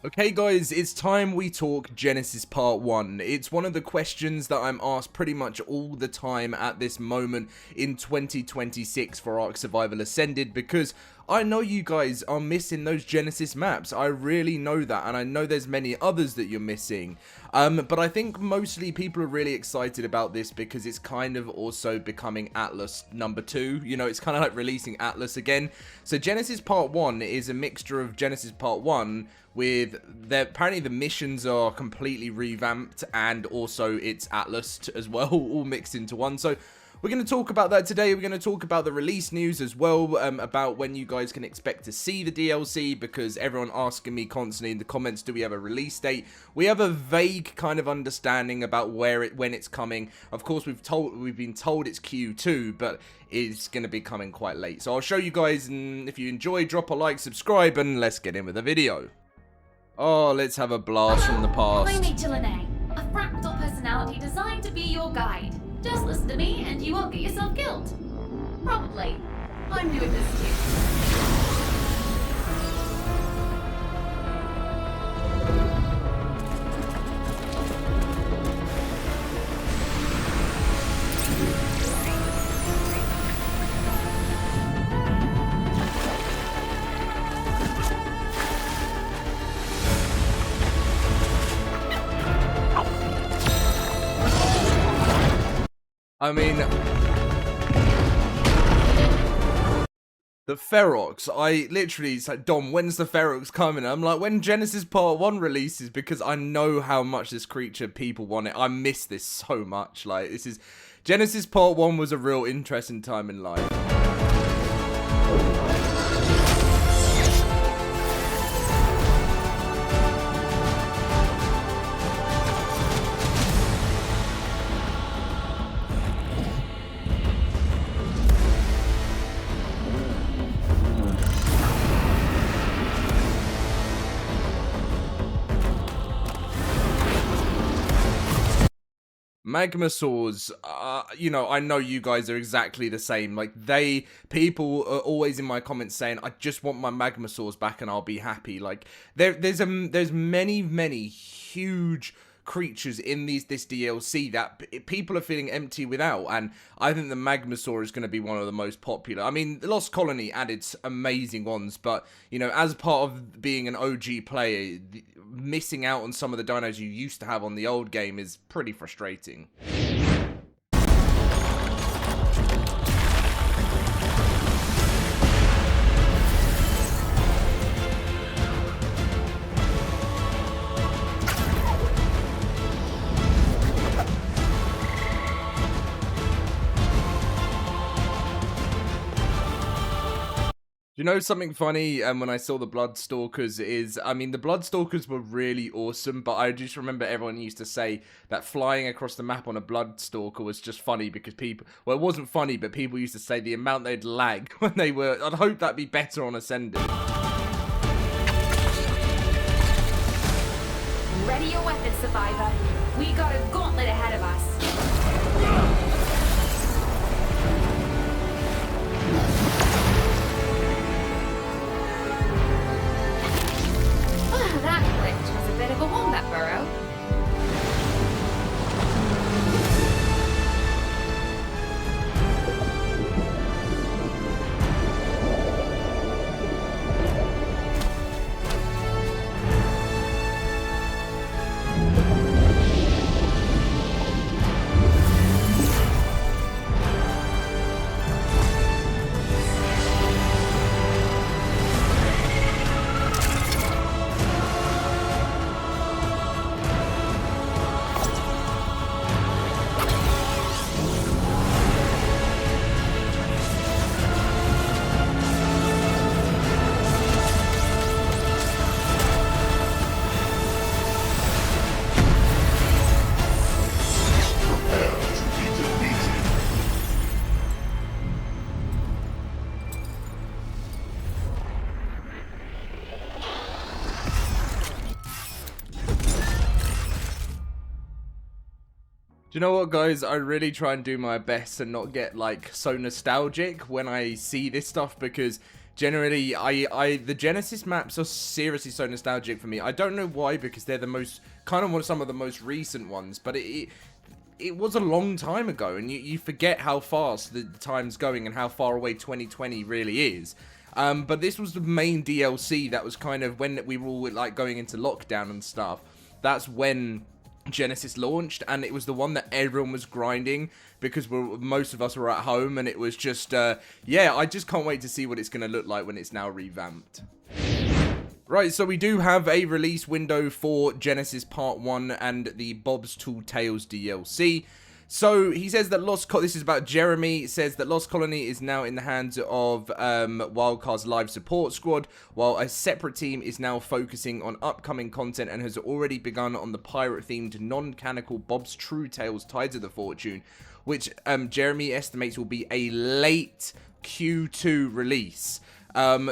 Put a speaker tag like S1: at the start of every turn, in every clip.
S1: Okay guys, it's time we talk Genesis Part 1. It's one of the questions that I'm asked pretty much all the time at this moment in 2026 for Ark Survival Ascended, because I know you guys are missing those Genesis maps. I really know that, and I know there's many others that you're missing. But I think mostly people are really excited about this because it's kind of also becoming Atlas number 2. You know, it's kind of like releasing Atlas again. So Genesis Part 1 is a mixture of Genesis Part 1 with apparently the missions are completely revamped, and also it's Atlas as well, all mixed into one. So we're going to talk about that today. We're going to talk about the release news as well, about when you guys can expect to see the DLC, because everyone asking me constantly in the comments, do we have a release date? We have a vague kind of understanding about when it's coming. Of course, we've been told it's Q2, but it's going to be coming quite late. So I'll show you guys, and if you enjoy, drop a like, subscribe, and let's get in with the video. Oh, let's have a blast from the past.
S2: I'm Lene, a fractal personality designed to be your guide. Just listen to me and you won't get yourself killed. Probably. I'm doing this too.
S1: I mean, the Ferox, I literally, it's like, Dom, when's the Ferox coming? I'm like, when Genesis Part 1 releases, because I know how much this creature people want it. I miss this so much. Like, Genesis Part 1 was a real interesting time in life. Magma Swords, you know, I know you guys are exactly the same. Like, people are always in my comments saying, I just want my Magma Swords back and I'll be happy. Like, there's many huge creatures in this DLC that people are feeling empty without, and I think the Magmasaur is going to be one of the most popular. I mean, the Lost Colony added amazing ones, but, you know, as part of being an OG player, missing out on some of the dinos you used to have on the old game is pretty frustrating. You know something funny, when I saw the Bloodstalkers is, I mean, the Bloodstalkers were really awesome, but I just remember everyone used to say that flying across the map on a Bloodstalker was just funny because people, well, it wasn't funny, but people used to say the amount they'd lag when they were, I'd hope that'd be better on Ascended.
S2: Ready your weapon, survivor. We got a gauntlet ahead of us. That glitch was a bit of a wombat burrow.
S1: Do you know what, guys? I really try and do my best and not get, like, so nostalgic when I see this stuff, because Generally, the Genesis maps are seriously so nostalgic for me. I don't know why, because they're the most, some of the most recent ones, but it was a long time ago, and you forget how fast the time's going and how far away 2020 really is. But this was the main DLC that was kind of when we were all like going into lockdown and stuff. That's when Genesis launched, and it was the one that everyone was grinding because most of us were at home, and it was just, yeah, I just can't wait to see what it's going to look like when it's now revamped. Right, so we do have a release window for Genesis Part 1 and the Bob's Tall Tales DLC. So, he says that this is about Jeremy, says that Lost Colony is now in the hands of Wildcard's live support squad, while a separate team is now focusing on upcoming content and has already begun on the pirate-themed, non-canonical Bob's True Tales Tides of the Fortune, which Jeremy estimates will be a late Q2 release.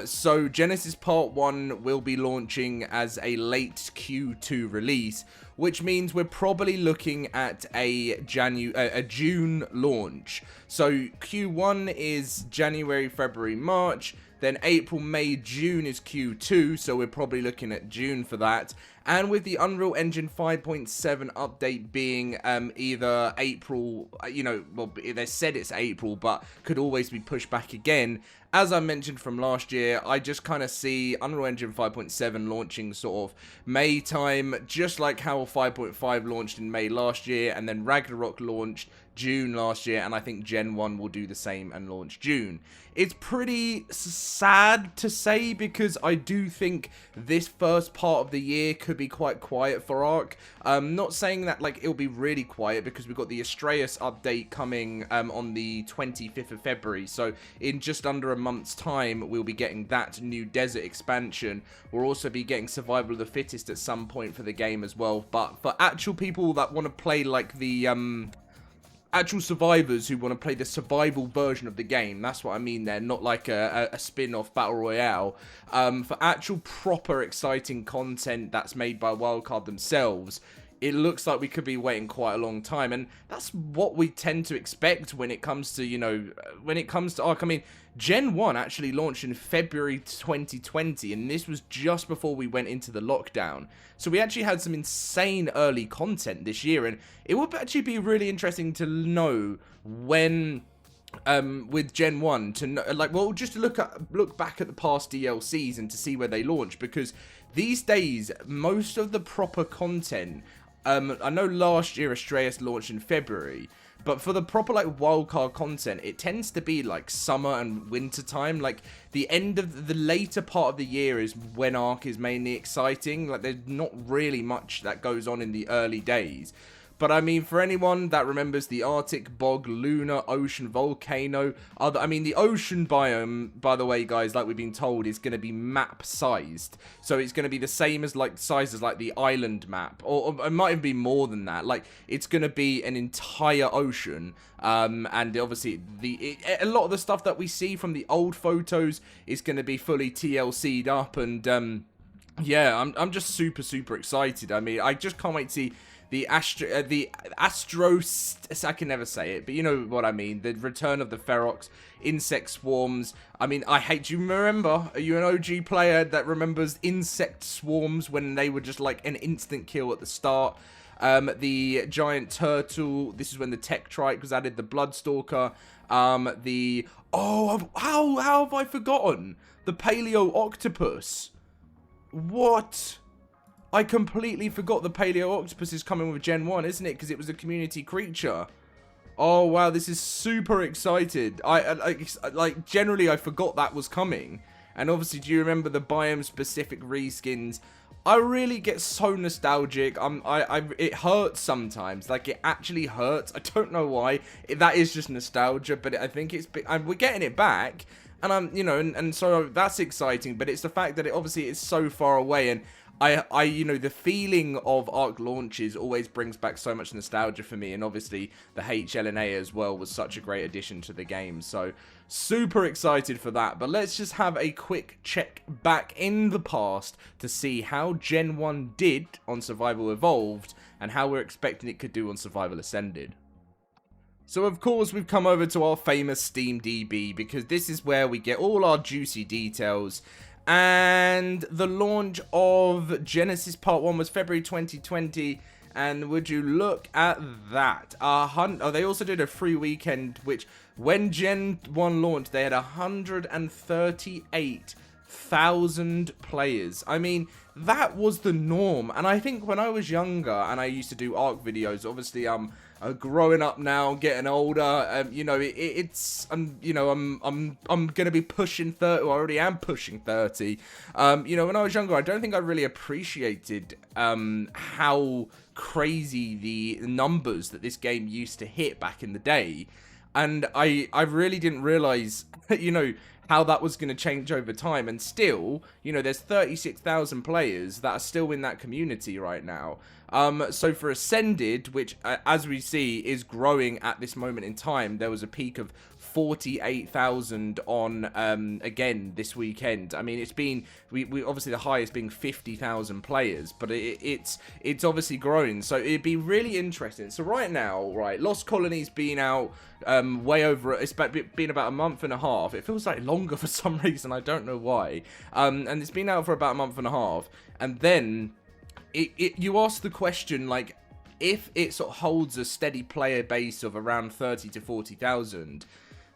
S1: So Genesis Part 1 will be launching as a late Q2 release, which means we're probably looking at a June launch. So Q1 is January, February, March, then April, May, June is Q2, so we're probably looking at June for that. And with the Unreal Engine 5.7 update being either April, well, they said it's April, but could always be pushed back again. As I mentioned from last year, I just kind of see Unreal Engine 5.7 launching sort of May time, just like how 5.5 launched in May last year, and then Ragnarok launched June last year, and I think Gen 1 will do the same and launch June. It's pretty sad to say, because I do think this first part of the year could be quite quiet for ARK. Not saying that like it'll be really quiet, because we've got the Astraeus update coming on the 25th of February, so in just under a month's time we'll be getting that new desert expansion. We'll also be getting Survival of the Fittest at some point for the game as well, but for actual people that want to play like the actual survivors who want to play the survival version of the game, that's what I mean there, not like a spin-off battle royale. For actual proper exciting content that's made by Wildcard themselves, it looks like we could be waiting quite a long time, and that's what we tend to expect when it comes to, when it comes to ARK. I mean, Gen 1 actually launched in February 2020, and this was just before we went into the lockdown. So we actually had some insane early content this year, and it would actually be really interesting to know when, with Gen 1, to know, like, well, just to look back at the past DLCs and to see where they launched, because these days, most of the proper content, I know last year Astraeus launched in February, but for the proper like wildcard content, it tends to be like summer and winter time. Like the end of the later part of the year is when ARK is mainly exciting. Like there's not really much that goes on in the early days. But I mean, for anyone that remembers the Arctic, bog, lunar, ocean, volcano, the ocean biome, by the way, guys, like we've been told, is going to be map-sized. So it's going to be the same as, like, size as, like, the island map. Or it might even be more than that. Like, it's going to be an entire ocean. And obviously, a lot of the stuff that we see from the old photos is going to be fully TLC'd up. And, yeah, I'm just super, super excited. I mean, I just can't wait to see the I can never say it, but you know what I mean. The return of the Ferox, insect swarms. I mean, do you remember? Are you an OG player that remembers insect swarms when they were just like an instant kill at the start? The giant turtle. This is when the Tech Trike was added. The Bloodstalker. How have I forgotten? The Paleo Octopus. What? I completely forgot the Paleo Octopus is coming with Gen 1, isn't it? Because it was a community creature. Oh, wow, this is super excited. Generally, I forgot that was coming. And obviously, do you remember the biome-specific reskins? I really get so nostalgic. It hurts sometimes. Like, it actually hurts. I don't know why. That is just nostalgia, but I think we're getting it back. And and so that's exciting, but it's the fact that it's so far away, and the feeling of ARK launches always brings back so much nostalgia for me, and obviously the HLNA as well was such a great addition to the game, so super excited for that. But let's just have a quick check back in the past to see how Gen 1 did on Survival Evolved, and how we're expecting it could do on Survival Ascended. So of course we've come over to our famous Steam DB, because this is where we get all our juicy details. And the launch of Genesis Part 1 was February 2020. And would you look at that? They also did a free weekend, which when Gen 1 launched, they had 138,000 players. I mean, that was the norm. And I think when I was younger and I used to do ARK videos, obviously I'm growing up now, getting older. You know, I'm gonna be pushing 30. Well, I already am pushing 30. You know, when I was younger, I don't think I really appreciated how crazy the numbers that this game used to hit back in the day. And I really didn't realize, you know, how that was going to change over time. And still, you know, there's 36,000 players that are still in that community right now. So for Ascended, which as we see is growing at this moment in time, there was a peak of 48,000 on again this weekend. I mean, it's been we obviously the highest being 50,000 players, but it's obviously growing. So it'd be really interesting. So right now, right, Lost Colony's been out way over, it's been about a month and a half. It feels like longer for some reason, I don't know why. And it's been out for about a month and a half, and then you ask the question, like, if it sort of holds a steady player base of around 30 to 40,000,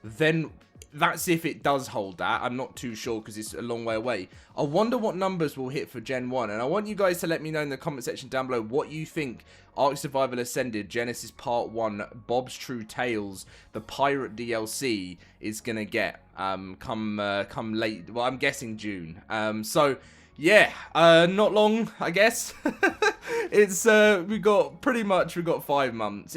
S1: then that's if it does hold that. I'm not too sure because it's a long way away. I wonder what numbers will hit for Gen 1. And I want you guys to let me know in the comment section down below what you think ARK Survival Ascended, Genesis Part 1, Bob's True Tales, the Pirate DLC is going to get come late. Well, I'm guessing June. So yeah, not long, I guess. It's we got 5 months.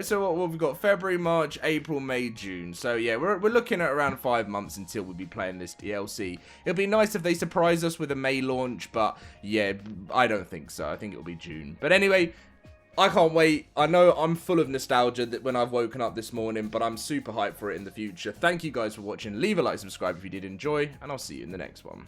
S1: So what we've got, February, March, April, May, June. So yeah, we're looking at around 5 months until we'll be playing this DLC. It'll be nice if they surprise us with a May launch, but yeah, I don't think so. I think it'll be June. But anyway, I can't wait. I know I'm full of nostalgia that when I've woken up this morning, but I'm super hyped for it in the future. Thank you guys for watching. Leave a like, subscribe if you did enjoy, and I'll see you in the next one.